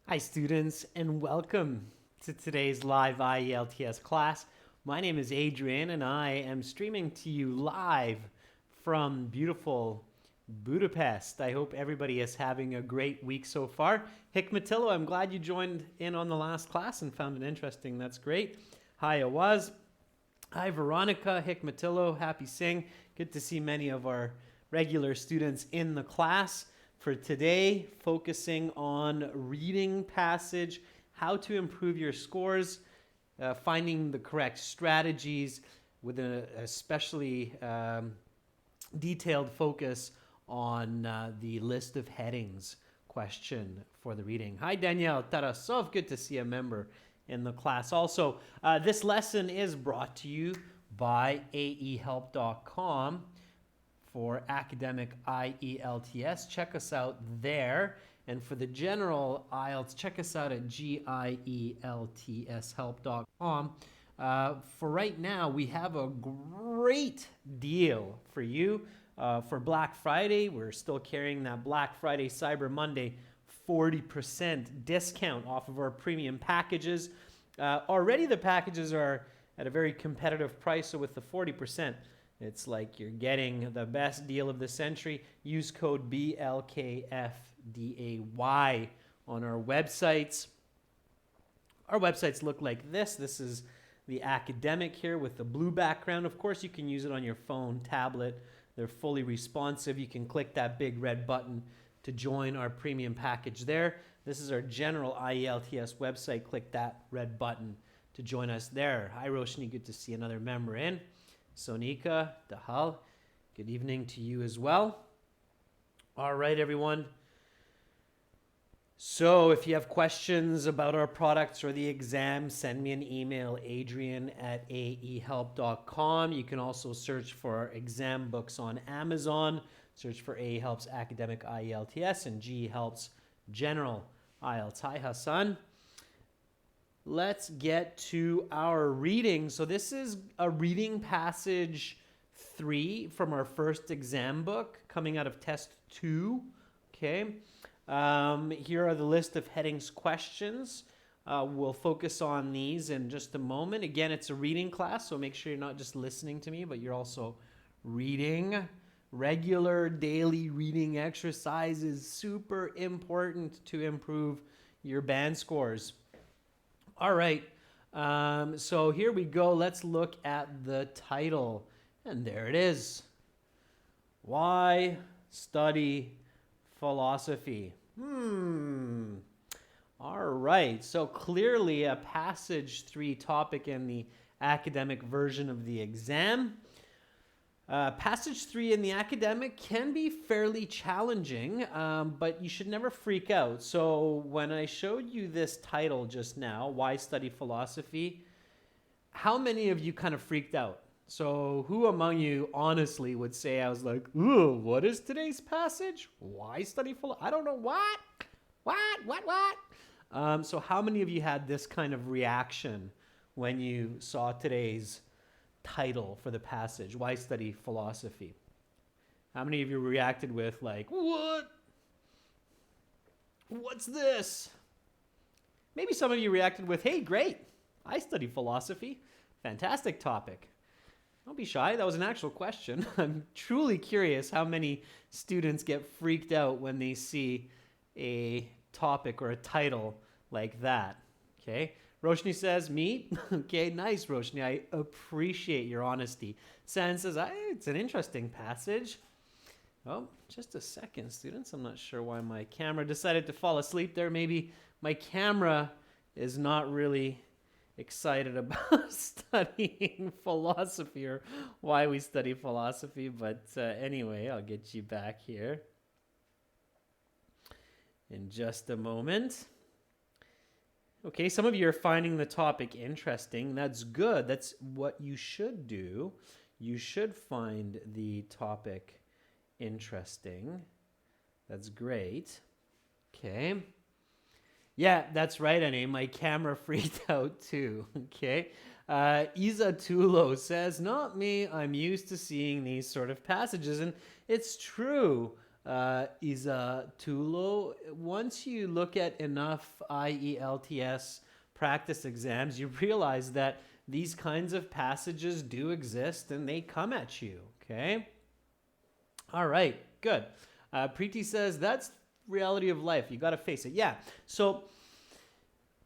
Hi students, and welcome to today's live IELTS class. My name is Adrian and I am streaming to you live from beautiful Budapest. I hope everybody is having a great week so far. Hikmatillo, I'm glad you joined in on the last class and found it interesting. That's great. Hi Awaz. Hi Veronica, Hikmatillo, happy Singh. Good to see many of our regular students in the class. For today, focusing on reading passage, how to improve your scores, finding the correct strategies with an especially detailed focus on the list of headings question for the reading. Hi Danielle Tarasov, good to see a member in the class. Also, this lesson is brought to you by aehelp.com. For academic IELTS, check us out there. And for the general IELTS, check us out at gieltshelp.com. For right now, we have a great deal for you. For Black Friday, we're still carrying that Black Friday Cyber Monday 40% discount off of our premium packages. Already the packages are at a very competitive price, so with the 40%, it's like you're getting the best deal of the century. Use code BLKFDAY on our websites. Our websites look like this. This is the academic here with the blue background. Of course, you can use it on your phone, tablet. They're fully responsive. You can click that big red button to join our premium package there. This is our general IELTS website. Click that red button to join us there. Hi, Roshni. Good to see another member in. Sonika, Dahal, good evening to you as well. All right, everyone. So if you have questions about our products or the exam, send me an email, adrian@aehelp.com. You can also search for our exam books on Amazon. Search for A Helps Academic IELTS and G Helps General IELTS. Hi, Hassan. Let's get to our reading. So this is a reading passage 3 from our first exam book coming out of test 2. Okay. Here are the list of headings questions. We'll focus on these in just a moment. Again, it's a reading class, so make sure you're not just listening to me, but you're also reading. Regular daily reading exercise is super important to improve your band scores. All right, so here we go. Let's look at the title. And there it is. Why study philosophy? All right, so clearly a passage 3 topic in the academic version of the exam. Passage 3 in the academic can be fairly challenging, but you should never freak out. So when I showed you this title just now, Why Study Philosophy, how many of you kind of freaked out? So who among you honestly would say I was like, ooh, what is today's passage? Why study philosophy? I don't know what? So how many of you had this kind of reaction when you saw today's title for the passage, Why Study Philosophy? How many of you reacted with like, what? What's this? Maybe some of you reacted with, hey, great, I study philosophy. Fantastic topic. Don't be shy, that was an actual question. I'm truly curious how many students get freaked out when they see a topic or a title like that, okay? Roshni says, me? Okay, nice, Roshni. I appreciate your honesty. San says, it's an interesting passage. Oh, just a second, students. I'm not sure why my camera decided to fall asleep there. Maybe my camera is not really excited about studying philosophy or why we study philosophy. But anyway, I'll get you back here in just a moment. Okay, some of you are finding the topic interesting. That's good. That's what you should do. You should find the topic interesting. That's great. Okay. Yeah, that's right, Annie. My camera freaked out too. Okay. Isa Tulo says, not me. I'm used to seeing these sort of passages. And it's true. Isa Tulo. Once you look at enough IELTS practice exams, you realize that these kinds of passages do exist and they come at you, okay? All right, good. Preeti says, that's reality of life. You got to face it. Yeah. So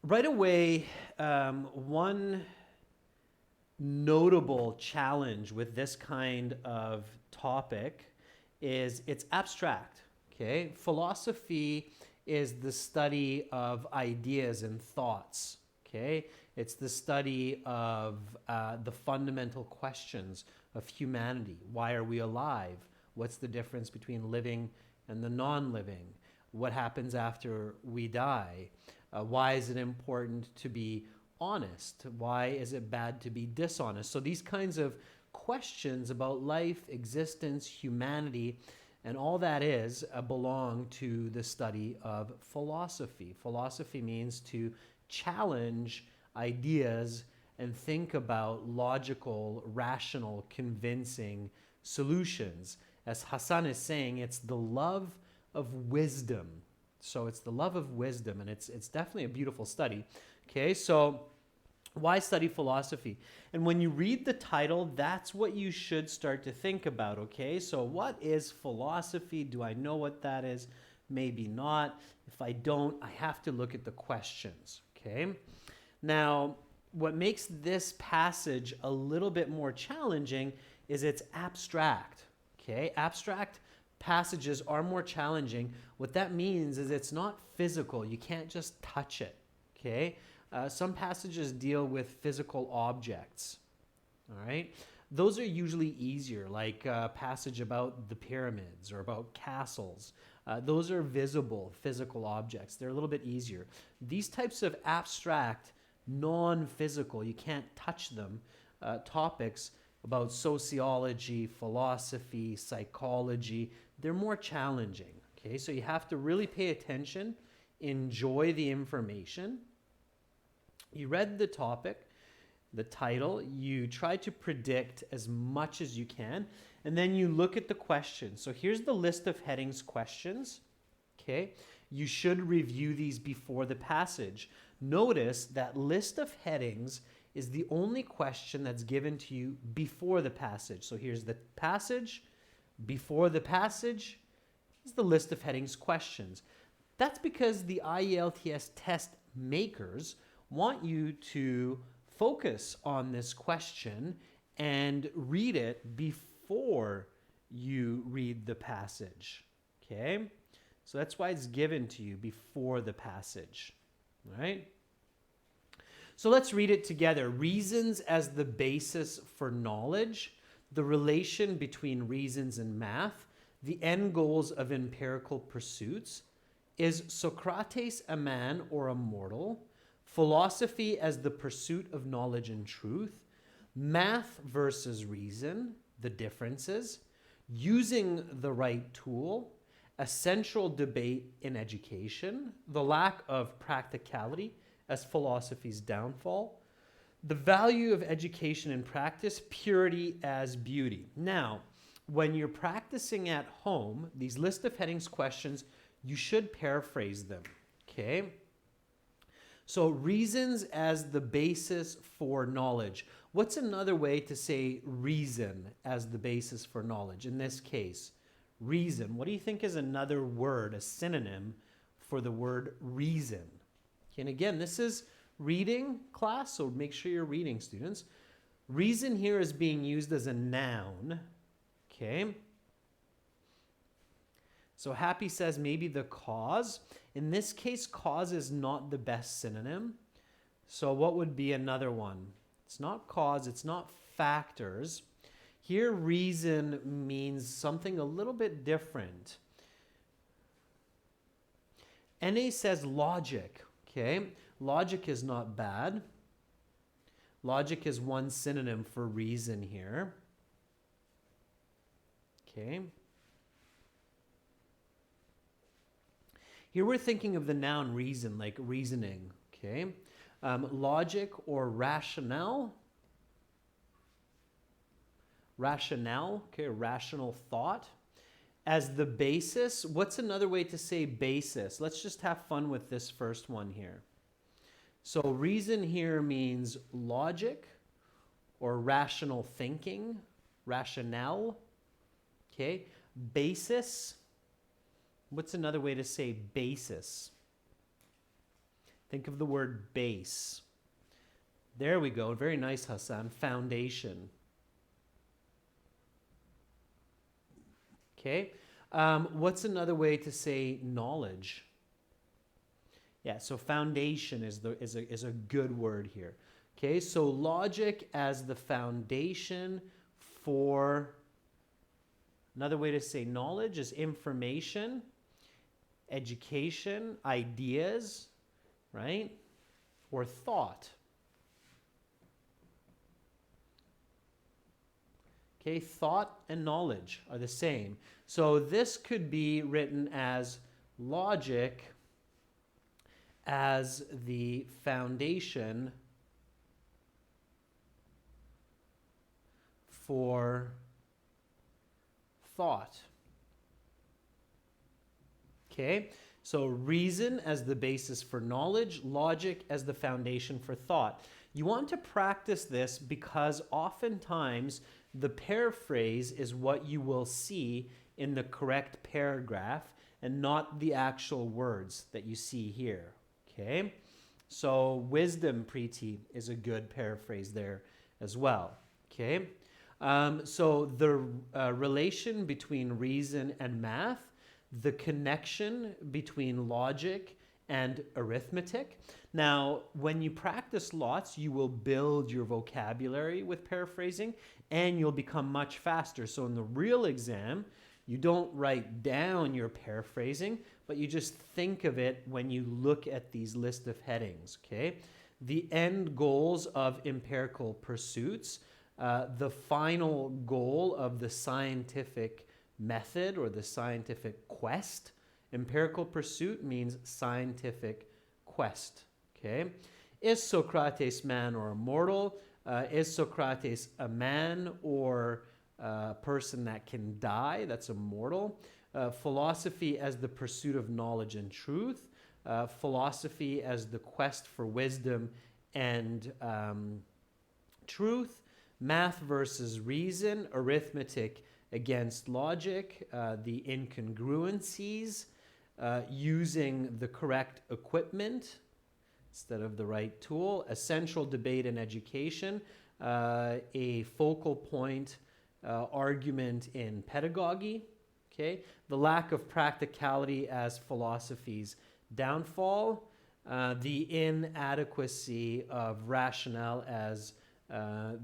right away, one notable challenge with this kind of topic is it's abstract. Okay, philosophy is the study of ideas and thoughts. Okay, it's the study of the fundamental questions of humanity. Why are we alive? What's the difference between living and the non-living? What happens after we die? Why is it important to be honest? Why is it bad to be dishonest? So these kinds of questions about life, existence, humanity, and all that is belong to the study of philosophy. Philosophy means to challenge ideas and think about logical, rational, convincing solutions. As Hassan is saying, it's the love of wisdom. So it's the love of wisdom, and it's definitely a beautiful study. Okay, so why study philosophy? And when you read the title, that's what you should start to think about, okay? So what is philosophy? Do I know what that is? Maybe not. If I don't, I have to look at the questions, okay? Now, what makes this passage a little bit more challenging is it's abstract, okay? Abstract passages are more challenging. What that means is it's not physical. You can't just touch it, okay? Some passages deal with physical objects, all right? Those are usually easier, like a passage about the pyramids or about castles. Those are visible physical objects. They're a little bit easier. These types of abstract, non-physical, you can't touch them, topics about sociology, philosophy, psychology, they're more challenging, okay? So you have to really pay attention, enjoy the information. You read the topic, the title, you try to predict as much as you can, and then you look at the questions. So here's the list of headings questions, okay? You should review these before the passage. Notice that list of headings is the only question that's given to you before the passage. So here's the passage. Before the passage is the list of headings questions. That's because the IELTS test makers want you to focus on this question and read it before you read the passage, okay? So that's why it's given to you before the passage, all right? So let's read it together. Reasons as the basis for knowledge, the relation between reasons and math, the end goals of empirical pursuits. Is Socrates a man or a mortal? Philosophy as the pursuit of knowledge and truth. Math versus reason, the differences. Using the right tool. A central debate in education. The lack of practicality as philosophy's downfall. The value of education and practice, purity as beauty. Now, when you're practicing at home, these list of headings questions, you should paraphrase them, okay? So reasons as the basis for knowledge. What's another way to say reason as the basis for knowledge? In this case, reason. What do you think is another word, a synonym for the word reason? And again, this is reading class, so make sure you're reading, students. Reason here is being used as a noun, okay? So Happy says maybe the cause. In this case, cause is not the best synonym. So what would be another one? It's not cause, it's not factors. Here, reason means something a little bit different. NA says logic. Okay, logic is not bad. Logic is one synonym for reason here. Okay. Here we're thinking of the noun reason, like reasoning. Okay. Logic or rationale. Rationale, okay, rational thought. as the basis. What's another way to say basis? Let's just have fun with this first one here. So reason here means logic or rational thinking, rationale. Okay, basis. What's another way to say basis? Think of the word base. There we go. Very nice, Hassan. Foundation. Okay. What's another way to say knowledge? Yeah, so foundation is a good word here. Okay, so logic as the foundation for, another way to say knowledge is information, education, ideas, right? Or thought. Okay, thought and knowledge are the same. So this could be written as logic as the foundation for thought. Okay, so reason as the basis for knowledge, logic as the foundation for thought. You want to practice this because oftentimes the paraphrase is what you will see in the correct paragraph and not the actual words that you see here. Okay, so wisdom, Preeti, is a good paraphrase there as well. Okay, so the relation between reason and math, the connection between logic and arithmetic. Now, when you practice lots, you will build your vocabulary with paraphrasing and you'll become much faster. So in the real exam, you don't write down your paraphrasing, but you just think of it when you look at these list of headings, okay? The end goals of empirical pursuits, the final goal of the scientific method or the scientific quest. Empirical pursuit means scientific quest, okay? Is Socrates man or immortal? Is Socrates a man or a person that can die, that's immortal? Philosophy as the pursuit of knowledge and truth. Philosophy as the quest for wisdom and truth. Math versus reason. Arithmetic against logic. The incongruencies. Using the correct equipment instead of the right tool. Essential debate in education. A focal point argument in pedagogy. Okay, the lack of practicality as philosophy's downfall, the inadequacy of rationale as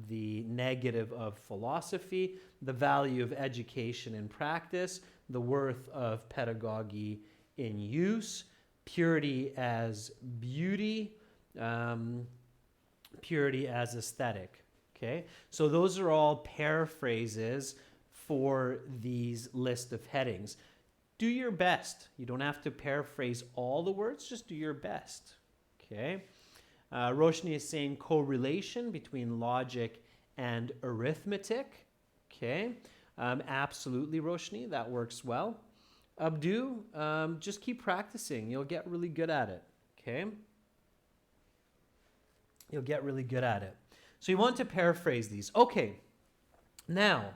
the negative of philosophy, the value of education in practice, the worth of pedagogy in use, purity as beauty, purity as aesthetic. Okay, so those are all paraphrases for these list of headings. Do your best. You don't have to paraphrase all the words, just do your best. Okay. Roshni is saying correlation between logic and arithmetic. Okay. Absolutely, Roshni, that works well. Abdu, just keep practicing. You'll get really good at it. Okay. You'll get really good at it. So you want to paraphrase these. Okay. Now,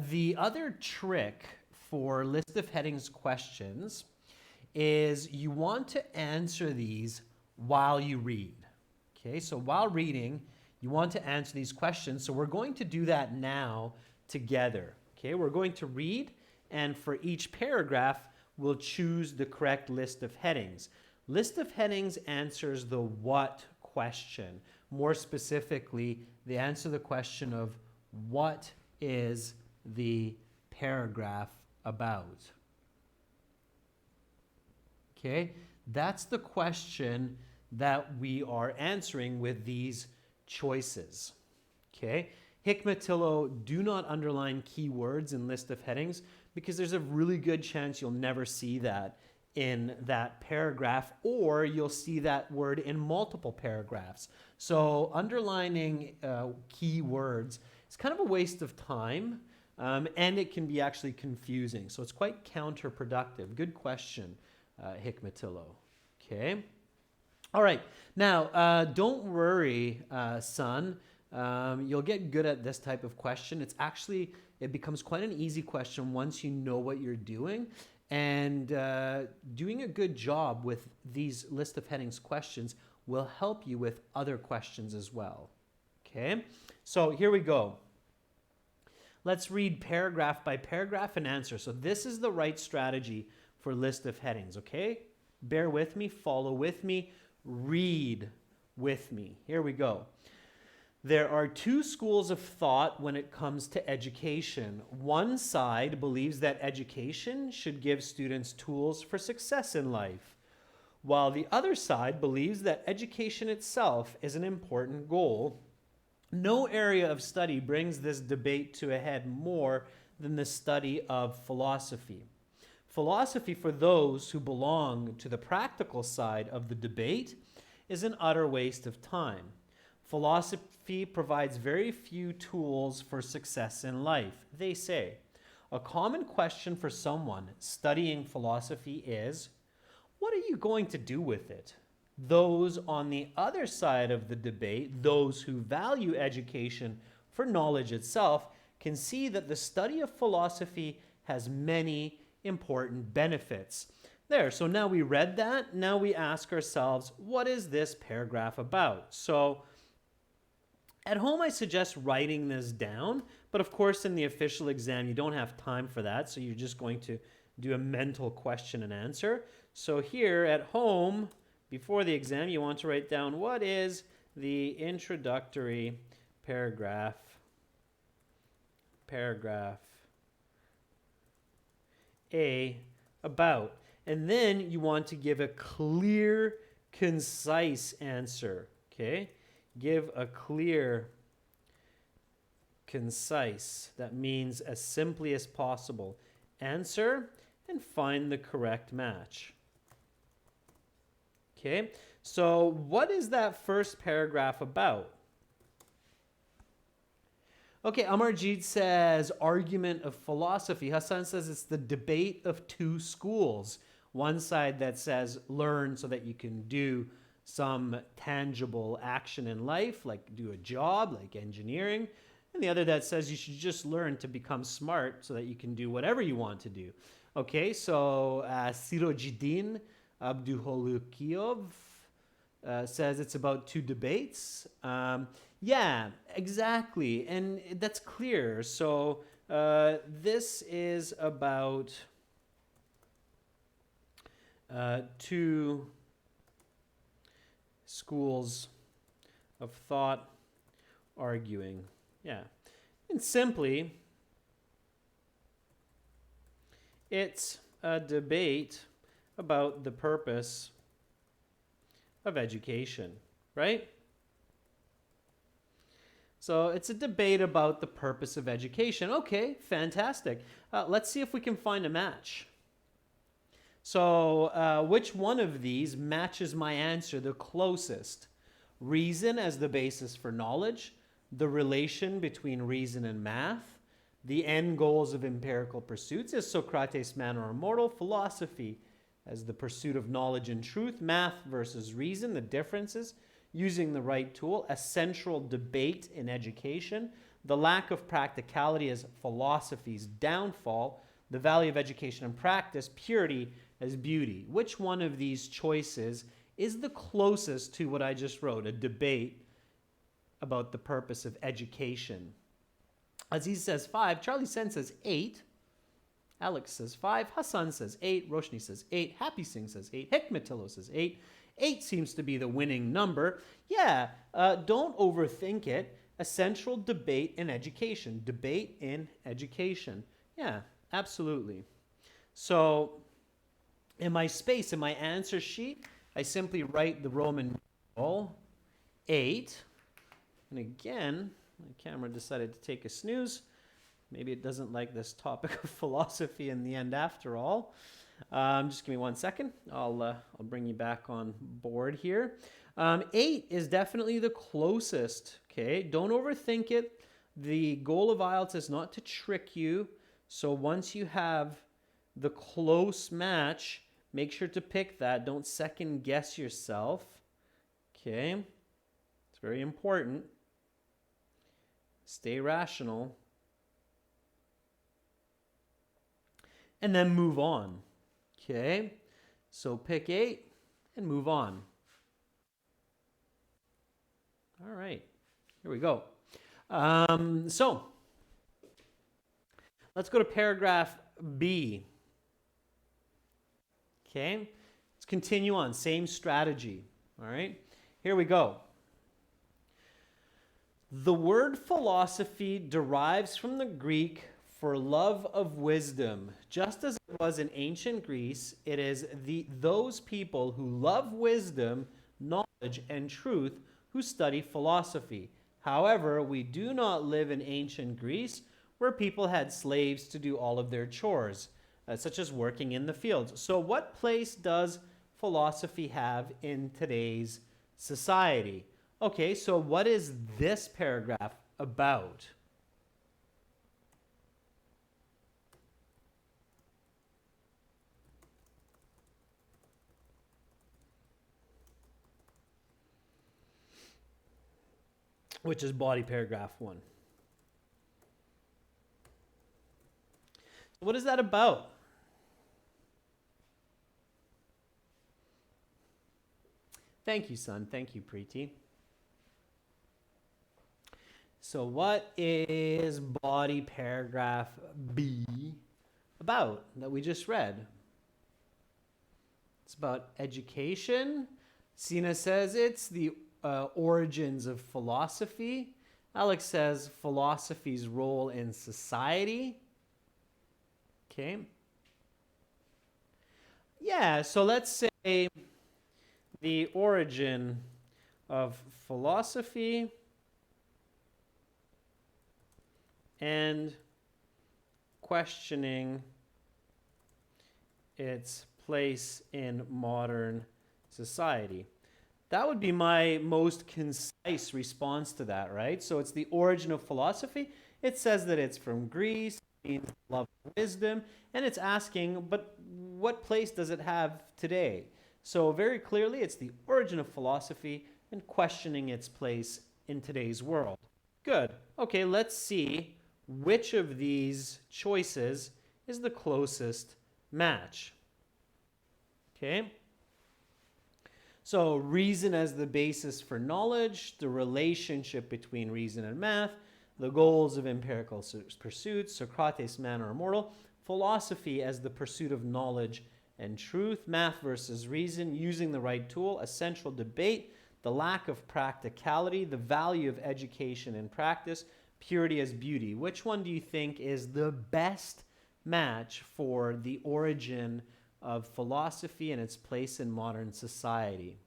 the other trick for list of headings questions is you want to answer these while you read. Okay, so while reading, you want to answer these questions. So we're going to do that now together. Okay, we're going to read, and for each paragraph, we'll choose the correct list of headings. List of headings answers the what question. More specifically, they answer the question of what is the paragraph about. Okay, that's the question that we are answering with these choices. Okay, Hikmatillo, do not underline keywords in list of headings because there's a really good chance you'll never see that in that paragraph, or you'll see that word in multiple paragraphs. So underlining keywords is kind of a waste of time. and it can be actually confusing. So it's quite counterproductive. Good question, Hikmatillo. Okay. All right. Now, don't worry, son. You'll get good at this type of question. It becomes quite an easy question once you know what you're doing. And doing a good job with these list of headings questions will help you with other questions as well. Okay, so here we go. Let's read paragraph by paragraph and answer. So this is the right strategy for list of headings, okay? Bear with me, follow with me, read with me. Here we go. There are two schools of thought when it comes to education. One side believes that education should give students tools for success in life, while the other side believes that education itself is an important goal. No area of study brings this debate to a head more than the study of philosophy. Philosophy, for those who belong to the practical side of the debate, is an utter waste of time. Philosophy provides very few tools for success in life. They say, a common question for someone studying philosophy is, what are you going to do with it? Those on the other side of the debate, those who value education for knowledge itself, can see that the study of philosophy has many important benefits. There, so now we read that. Now we ask ourselves, what is this paragraph about? So at home, I suggest writing this down, but of course in the official exam, you don't have time for that, so you're just going to do a mental question and answer. So here at home, before the exam, you want to write down what is the introductory paragraph A about. And then you want to give a clear, concise answer, okay? Give a clear, concise, that means as simply as possible, answer and find the correct match. Okay, so what is that first paragraph about? Okay, Amarjeet says argument of philosophy. Hassan says it's the debate of two schools. One side that says learn so that you can do some tangible action in life, like do a job, like engineering. And the other that says you should just learn to become smart so that you can do whatever you want to do. Okay, so Sirojidin Abduholukiov says it's about two debates. Yeah, exactly. And that's clear. So this is about two schools of thought arguing. Yeah. And simply, it's a debate about the purpose of education, right? So it's a debate about the purpose of education. Okay, fantastic. Let's see if we can find a match. So which one of these matches my answer the closest? Reason as the basis for knowledge, the relation between reason and math, the end goals of empirical pursuits, is Socrates man or immortal, philosophy as the pursuit of knowledge and truth, math versus reason, the differences, using the right tool, a central debate in education, the lack of practicality as philosophy's downfall, the value of education and practice, purity as beauty. Which one of these choices is the closest to what I just wrote, a debate about the purpose of education? Aziz says 5, Charlie Sen says 8, Alex says 5, Hassan says 8, Roshni says 8, Happy Singh says 8, Hikmatillo says 8. 8 seems to be the winning number. Yeah, don't overthink it. A central debate in education. Debate in education. Yeah, absolutely. So in my space, in my answer sheet, I simply write the Roman numeral 8. And again, my camera decided to take a snooze. Maybe it doesn't like this topic of philosophy in the end after all. Just give me 1 second. I'll bring you back on board here. 8 is definitely the closest. Okay, don't overthink it. the goal of IELTS is not to trick you. So once you have the close match, make sure to pick that. Don't second guess yourself. Okay? It's very important. Stay rational. And then move on. Okay? So pick 8 and move on. All right. Here we go. So let's go to paragraph B. Okay? Let's continue on. Same strategy. All right? Here we go. The word philosophy derives from the Greek for love of wisdom. Just as it was in ancient Greece, it is those people who love wisdom, knowledge, and truth who study philosophy. However, we do not live in ancient Greece where people had slaves to do all of their chores, such as working in the fields. So what place does philosophy have in today's society? Okay, so what is this paragraph about? Which is body paragraph 1. What is that about? Thank you, son. Thank you, Preeti. So what is body paragraph B about that we just read? It's about education. Sina says it's the origins of philosophy. Alex says philosophy's role in society. Okay. Yeah, so let's say the origin of philosophy and questioning its place in modern society. That would be my most concise response to that, right? So it's the origin of philosophy. It says that it's from Greece, it means love and wisdom, and it's asking, but what place does it have today? So very clearly, it's the origin of philosophy and questioning its place in today's world. Good. Okay, let's see which of these choices is the closest match. Okay. So reason as the basis for knowledge, the relationship between reason and math, the goals of empirical pursuits, Socrates, man or immortal, philosophy as the pursuit of knowledge and truth, math versus reason, using the right tool, a central debate, the lack of practicality, the value of education and practice, purity as beauty. Which one do you think is the best match for the origin of philosophy and its place in modern society?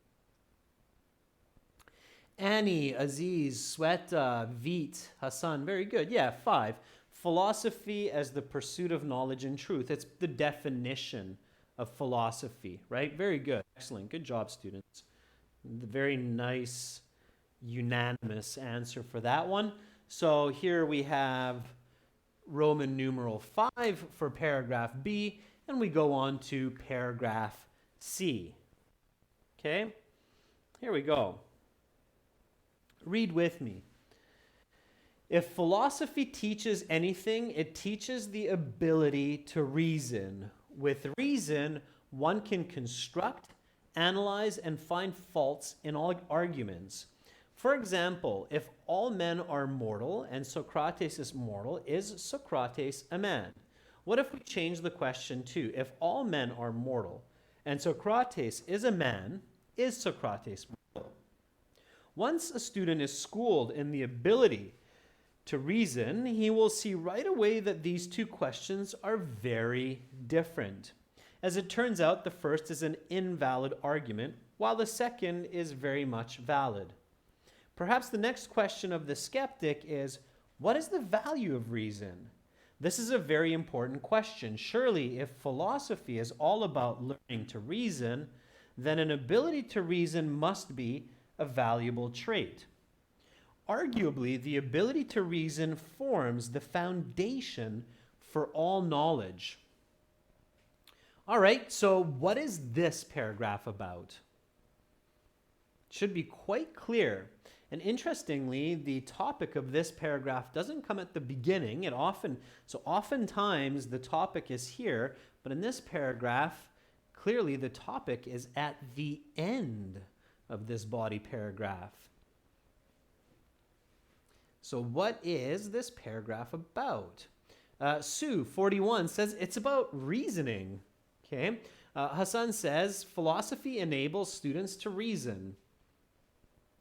Annie, Aziz, Sweta, Veet, Hassan, very good. Yeah, 5. Philosophy as the pursuit of knowledge and truth. It's the definition of philosophy, right? Very good. Excellent. Good job, students. Very nice, unanimous answer for that one. So here we have Roman numeral 5 for paragraph B, and we go on to paragraph C. Okay? Here we go. Read with me. If philosophy teaches anything, it teaches the ability to reason. With reason, one can construct, analyze, and find faults in all arguments. For example, if all men are mortal and Socrates is mortal, is Socrates a man? What if we change the question to, if all men are mortal and Socrates is a man, is Socrates mortal? Once a student is schooled in the ability to reason, he will see right away that these two questions are very different. As it turns out, the first is an invalid argument, while the second is very much valid. Perhaps the next question of the skeptic is, what is the value of reason? This is a very important question. Surely, if philosophy is all about learning to reason, then an ability to reason must be a valuable trait. arguably, the ability to reason forms the foundation for all knowledge. All right, so what is this paragraph about? It should be quite clear. And interestingly, the topic of this paragraph doesn't come at the beginning. Oftentimes the topic is here, but in this paragraph, clearly the topic is at the end of this body paragraph. So what is this paragraph about? Sue, 41, says it's about reasoning. Okay. Hassan says philosophy enables students to reason.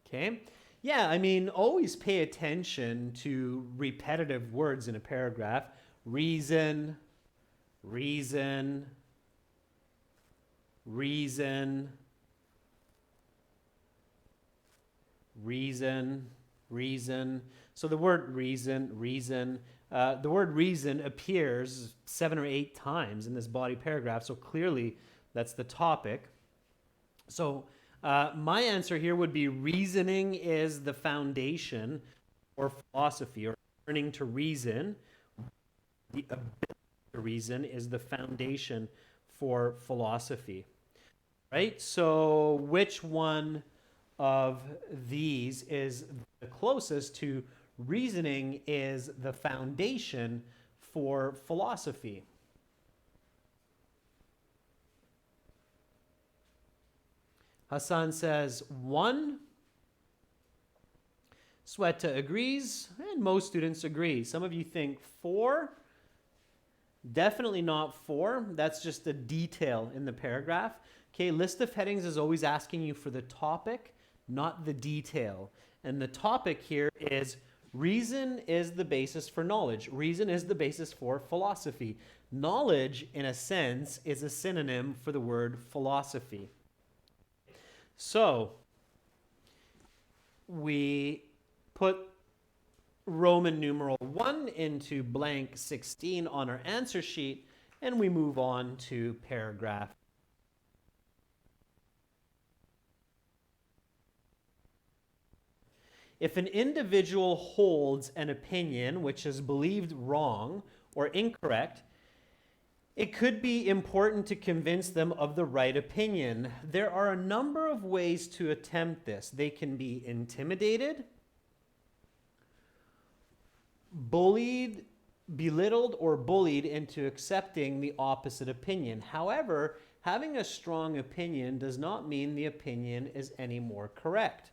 Okay. Yeah, I mean, always pay attention to repetitive words in a paragraph. Reason, reason, reason, reason, reason. So the word reason, the word reason appears 7 or 8 times in this body paragraph. So clearly that's the topic. So my answer here would be reasoning is the foundation for philosophy, or learning to reason. The ability to reason is the foundation for philosophy, right? So which one of these is the closest to reasoning is the foundation for philosophy? Hassan says 1. Sweta agrees, and most students agree. Some of you think 4. Definitely not 4. That's just a detail in the paragraph. Okay, list of headings is always asking you for the topic, not the detail. And the topic here is reason is the basis for knowledge. Reason is the basis for philosophy. Knowledge, in a sense, is a synonym for the word philosophy. So we put Roman numeral 1 into blank 16 on our answer sheet, and we move on to paragraph. If an individual holds an opinion which is believed wrong or incorrect, it could be important to convince them of the right opinion. There are a number of ways to attempt this. They can be intimidated, bullied, belittled, or bullied into accepting the opposite opinion. However, having a strong opinion does not mean the opinion is any more correct.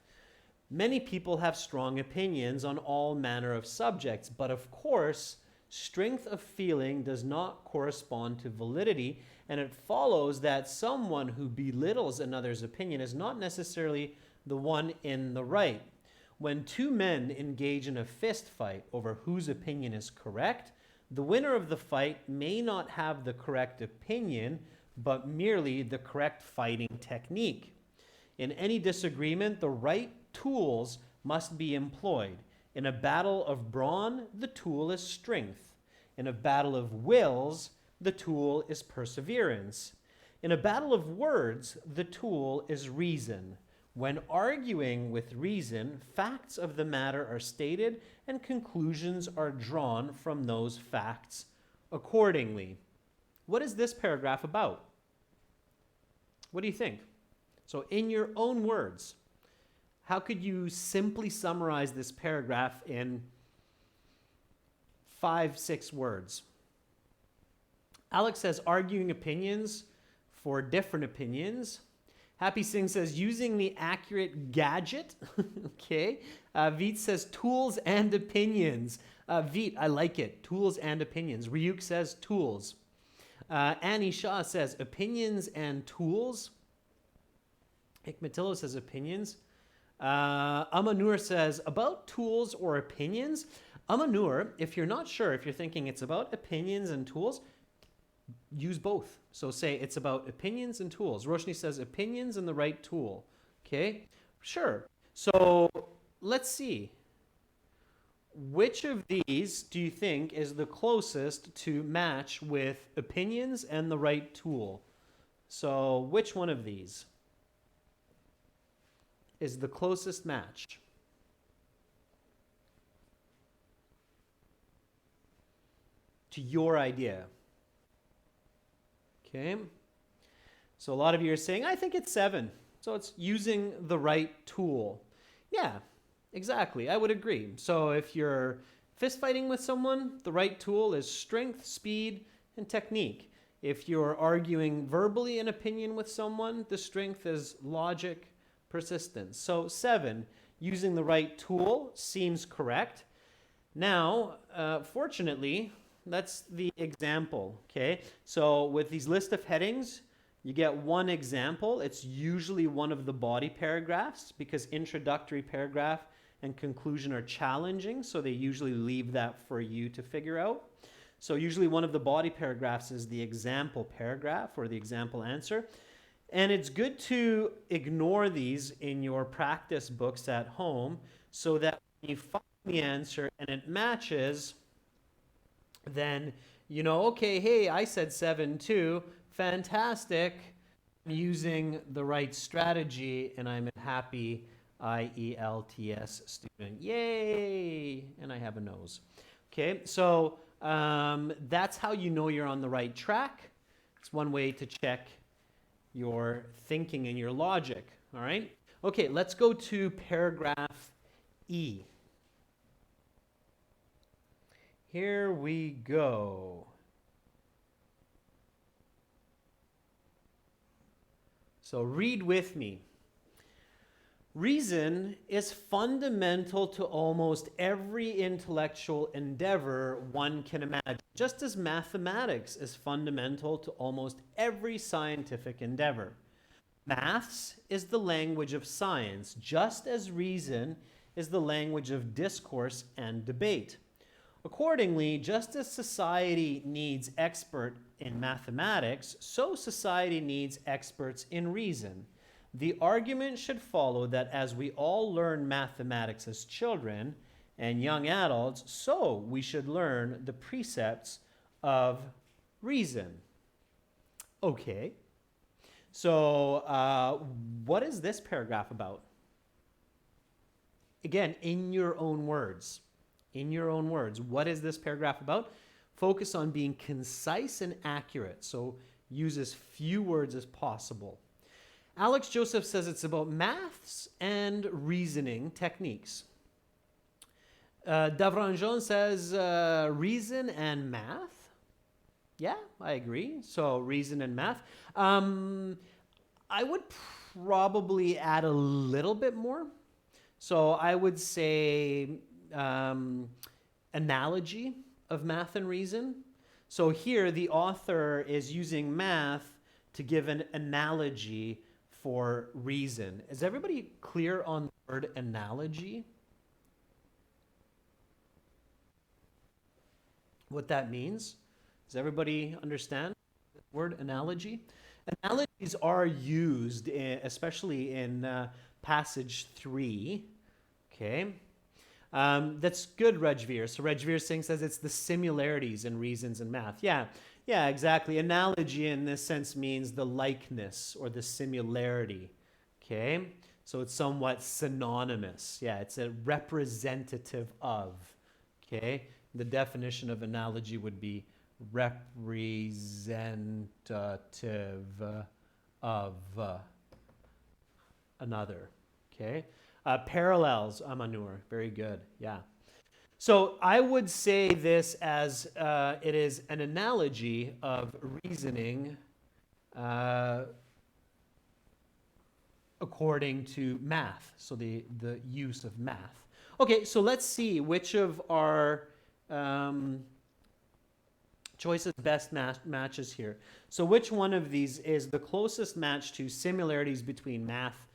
Many people have strong opinions on all manner of subjects, but of course, strength of feeling does not correspond to validity, and it follows that someone who belittles another's opinion is not necessarily the one in the right. When 2 men engage in a fist fight over whose opinion is correct, the winner of the fight may not have the correct opinion, but merely the correct fighting technique. In any disagreement, the right tools must be employed. In a battle of brawn, the tool is strength. In a battle of wills, the tool is perseverance. In a battle of words, the tool is reason. When arguing with reason, facts of the matter are stated and conclusions are drawn from those facts accordingly. What is this paragraph about? What do you think? So in your own words, how could you simply summarize this paragraph in 5-6 words? Alex says arguing opinions for different opinions. Happy Singh says using the accurate gadget. Okay. Veet says tools and opinions. Veet, I like it. Tools and opinions. Ryuk says tools. Annie Shah says opinions and tools. Hikmatillo says opinions. Amanur says about tools or opinions. Amanur, if you're not sure, if you're thinking it's about opinions and tools, use both. So say it's about opinions and tools. Roshni says opinions and the right tool. Okay, sure. So let's see. Which of these do you think is the closest to match with opinions and the right tool? So which one of these is the closest match? to your idea. Okay. So a lot of you are saying, I think it's 7. So it's using the right tool. Yeah, exactly. I would agree. So if you're fist fighting with someone, the right tool is strength, speed, and technique. If you're arguing verbally an opinion with someone, the strength is logic, persistence. So 7, using the right tool seems correct. Now, fortunately, that's the example, okay? So with these list of headings, you get one example. It's usually one of the body paragraphs because introductory paragraph and conclusion are challenging, so they usually leave that for you to figure out. So usually one of the body paragraphs is the example paragraph or the example answer. And it's good to ignore these in your practice books at home so that when you find the answer and it matches, then you know, okay, hey, I said 7 too. Fantastic. I'm using the right strategy and I'm a happy IELTS student. Yay! And I have a nose. Okay, so that's how you know you're on the right track. It's one way to check your thinking and your logic. All right? Okay, let's go to paragraph E. Here we go. So read with me. Reason is fundamental to almost every intellectual endeavor one can imagine, just as mathematics is fundamental to almost every scientific endeavor. Maths is the language of science, just as reason is the language of discourse and debate. Accordingly, just as society needs experts in mathematics, so society needs experts in reason. The argument should follow that as we all learn mathematics as children and young adults, so we should learn the precepts of reason. Okay, so what is this paragraph about? Again, in your own words. In your own words, what is this paragraph about? Focus on being concise and accurate, so use as few words as possible. Alex Joseph says it's about maths and reasoning techniques. Davranjon says reason and math. Yeah, I agree. So reason and math. I would probably add a little bit more. So I would say analogy of math and reason. So here the author is using math to give an analogy for reason. Is everybody clear on the word analogy? What that means? Does everybody understand the word analogy? Analogies are used, especially in passage 3. Okay. That's good, Rajveer. So Rajveer Singh says it's the similarities in reasons and math. Yeah, exactly. Analogy in this sense means the likeness or the similarity. Okay? So it's somewhat synonymous. Yeah, it's a representative of. Okay? The definition of analogy would be representative of another. Okay? Parallels, Amanur. Very good. Yeah. So I would say this as it is an analogy of reasoning according to math. So the use of math. Okay, so let's see which of our choices best matches here. So which one of these is the closest match to similarities between math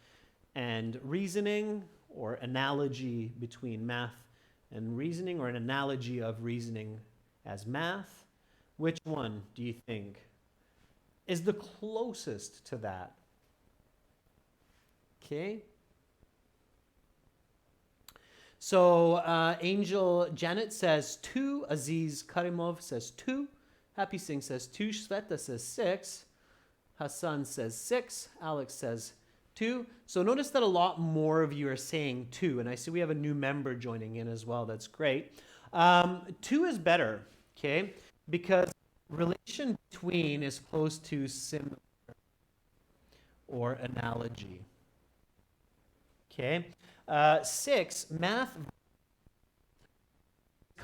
and reasoning, or analogy between math and reasoning, or an analogy of reasoning as math? Which one do you think is the closest to that? Okay. So Angel Janet says 2. Aziz Karimov says 2. Happy Singh says 2. Shveta says 6. Hassan says 6. Alex says 2. So notice that a lot more of you are saying 2. And I see we have a new member joining in as well. That's great. 2 is better. Okay. because relation between is close to similar or analogy. Okay. 6, math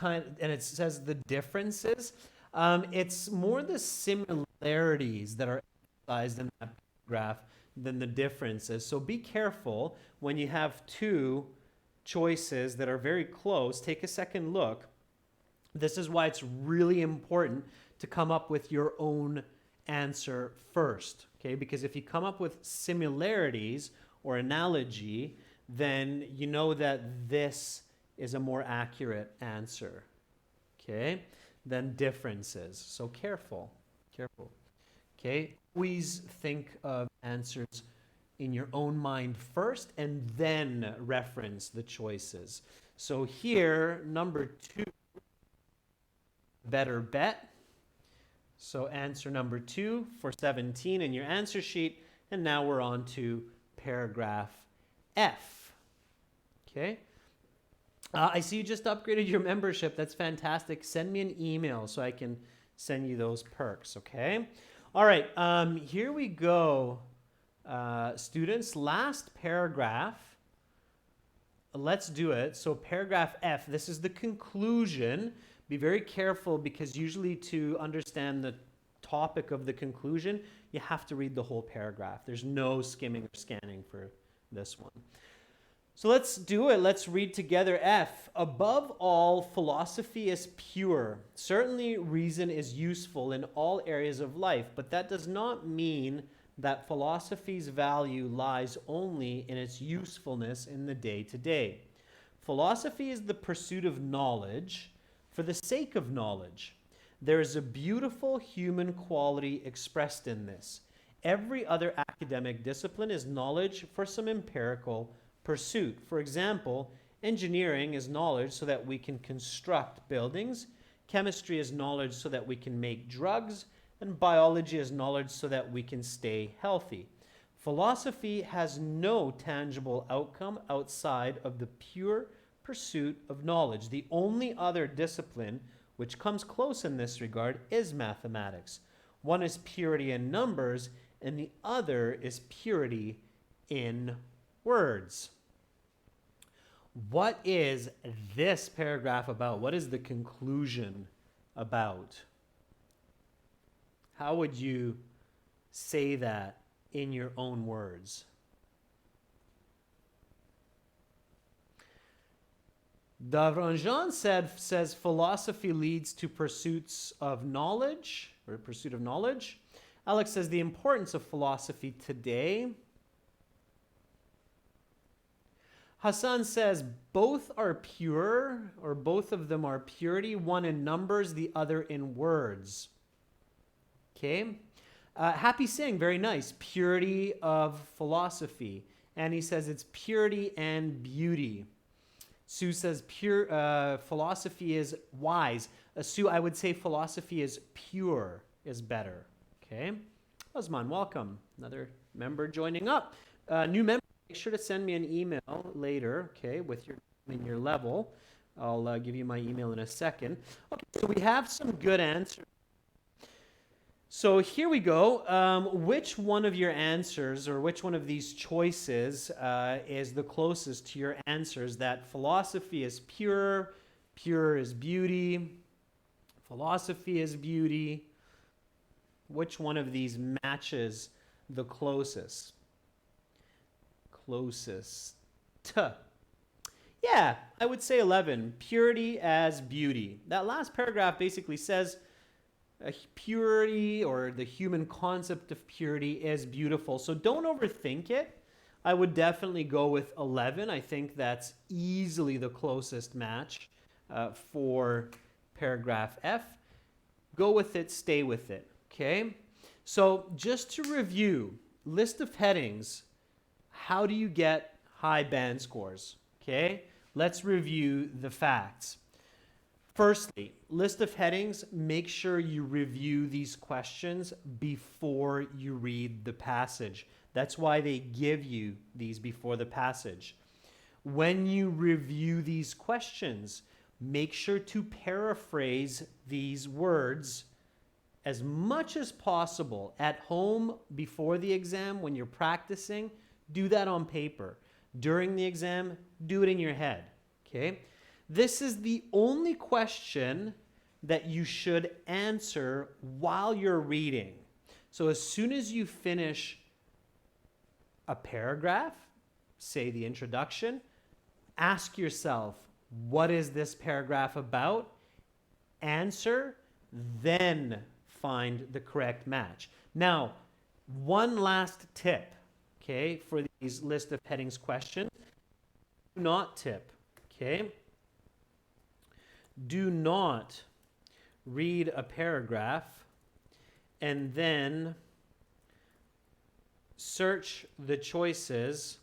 and it says the differences. It's more the similarities that are emphasized in that graph than the differences. So be careful when you have two choices that are very close. Take a second look. This is why it's really important to come up with your own answer first, okay? Because if you come up with similarities or analogy, then you know that this is a more accurate answer, okay, than differences. So careful, okay? Always think of answers in your own mind first and then reference the choices. So here, number 2, better bet. So answer number 2 for 17 in your answer sheet. And now we're on to paragraph F. Okay. I see you just upgraded your membership. That's fantastic. Send me an email so I can send you those perks. Okay. All right. Here we go. Students, last paragraph. Let's do it. So paragraph F, this is the conclusion. Be very careful because usually to understand the topic of the conclusion, you have to read the whole paragraph. There's no skimming or scanning for this one. So let's do it. Let's read together F. Above all, philosophy is pure. Certainly, reason is useful in all areas of life, but that does not mean that philosophy's value lies only in its usefulness in the day-to-day. Philosophy is the pursuit of knowledge for the sake of knowledge. There is a beautiful human quality expressed in this. Every other academic discipline is knowledge for some empirical pursuit. For example, engineering is knowledge so that we can construct buildings, chemistry is knowledge so that we can make drugs, and biology is knowledge so that we can stay healthy. Philosophy has no tangible outcome outside of the pure pursuit of knowledge. The only other discipline which comes close in this regard is mathematics. One is purity in numbers, and the other is purity in words. What is this paragraph about? What is the conclusion about? How would you say that in your own words? Davranjan says philosophy leads to pursuits of knowledge, or pursuit of knowledge. Alex says the importance of philosophy today. Hassan says both are pure, or both of them are purity, one in numbers, the other in words. Okay. Happy Singh, very nice. Purity of philosophy. And he says it's purity and beauty. Sue says philosophy is wise. Sue, I would say philosophy is pure is better. Okay. Osman, welcome. Another member joining up. New member, make sure to send me an email later, okay, with your level. I'll give you my email in a second. Okay, so we have some good answers. So here we go. Which one of your answers, or which one of these choices is the closest to your answers? That philosophy is pure, pure is beauty, philosophy is beauty. Which one of these matches the closest? Closest. Yeah, I would say 11. Purity as beauty. That last paragraph basically says purity, or the human concept of purity, is beautiful. So don't overthink it. I would definitely go with 11. I think that's easily the closest match for paragraph F. Go with it, stay with it. Okay? So just to review, list of headings. How do you get high band scores? Okay? Let's review the facts. Firstly, list of headings, make sure you review these questions before you read the passage. That's why they give you these before the passage. When you review these questions, make sure to paraphrase these words as much as possible at home before the exam. When you're practicing, do that on paper. During the exam, do it in your head, okay? This is the only question that you should answer while you're reading. So as soon as you finish a paragraph, say the introduction, ask yourself, what is this paragraph about? Answer, then find the correct match. Now, one last tip, okay, for these list of headings questions. Do not tip, okay? Do not read a paragraph and then search the choices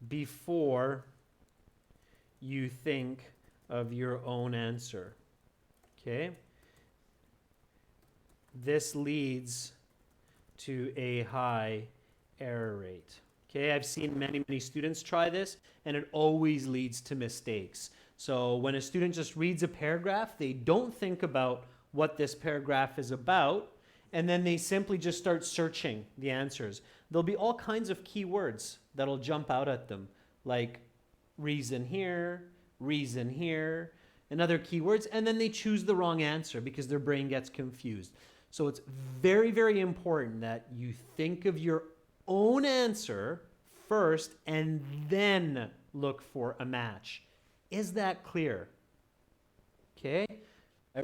before you think of your own answer, okay? This leads to a high error rate. Okay, I've seen many students try this, and it always leads to mistakes. So when a student just reads a paragraph, they don't think about what this paragraph is about, and then they simply just start searching the answers. There'll be all kinds of keywords that'll jump out at them, like reason here, and other keywords, and then they choose the wrong answer because their brain gets confused. So it's very important that you think of your own answer first and then look for a match. Is that clear? Okay? I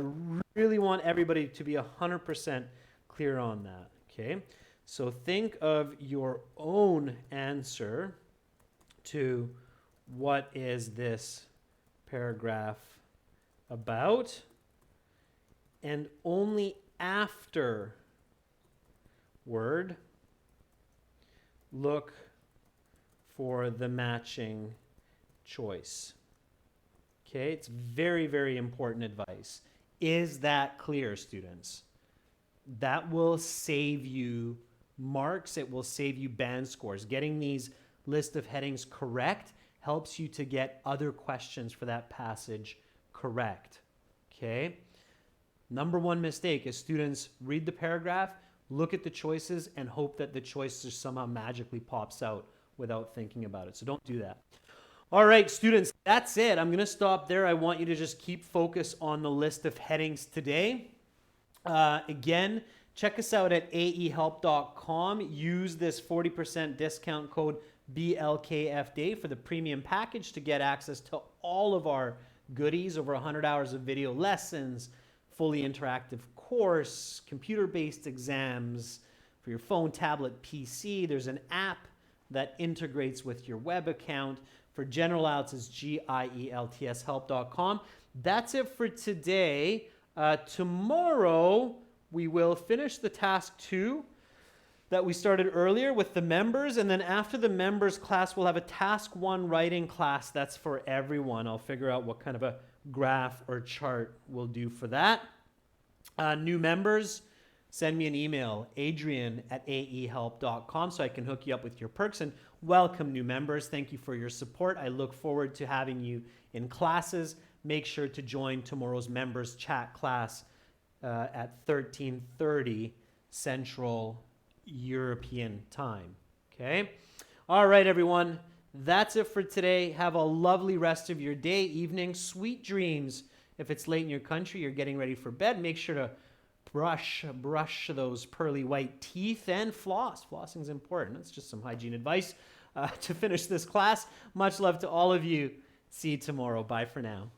really want everybody to be 100% clear on that. Okay? So think of your own answer to what is this paragraph about, and only afterward look for the matching choice. Okay, it's very important advice. Is that clear, students? That will save you marks. It will save you band scores. Getting these list of headings correct helps you to get other questions for that passage correct. Okay? Number one mistake is students read the paragraph, look at the choices, and hope that the choice just somehow magically pops out without thinking about it. So don't do that. All right, students, that's it. I'm going to stop there. I want you to just keep focus on the list of headings today. Again, check us out at aehelp.com. Use this 40% discount code BLKFDay for the premium package to get access to all of our goodies, over 100 hours of video lessons, fully interactive course, computer-based exams for your phone, tablet, PC. There's an app that integrates with your web account. For general IELTS, it's GIELTShelp.com. That's it for today. Tomorrow, we will finish the task 2 that we started earlier with the members, and then after the members class, we'll have a task 1 writing class that's for everyone. I'll figure out what kind of a graph or chart we'll do for that. New members, send me an email, adrian@aehelp.com, so I can hook you up with your perks. And welcome new members. Thank you for your support. I look forward to having you in classes. Make sure to join tomorrow's members chat class at 13:30 Central European time. Okay? All right, everyone. That's it for today. Have a lovely rest of your day, evening. Sweet dreams. If it's late in your country, you're getting ready for bed, make sure to brush those pearly white teeth and floss. Flossing is important. That's just some hygiene advice to finish this class. Much love to all of you. See you tomorrow. Bye for now.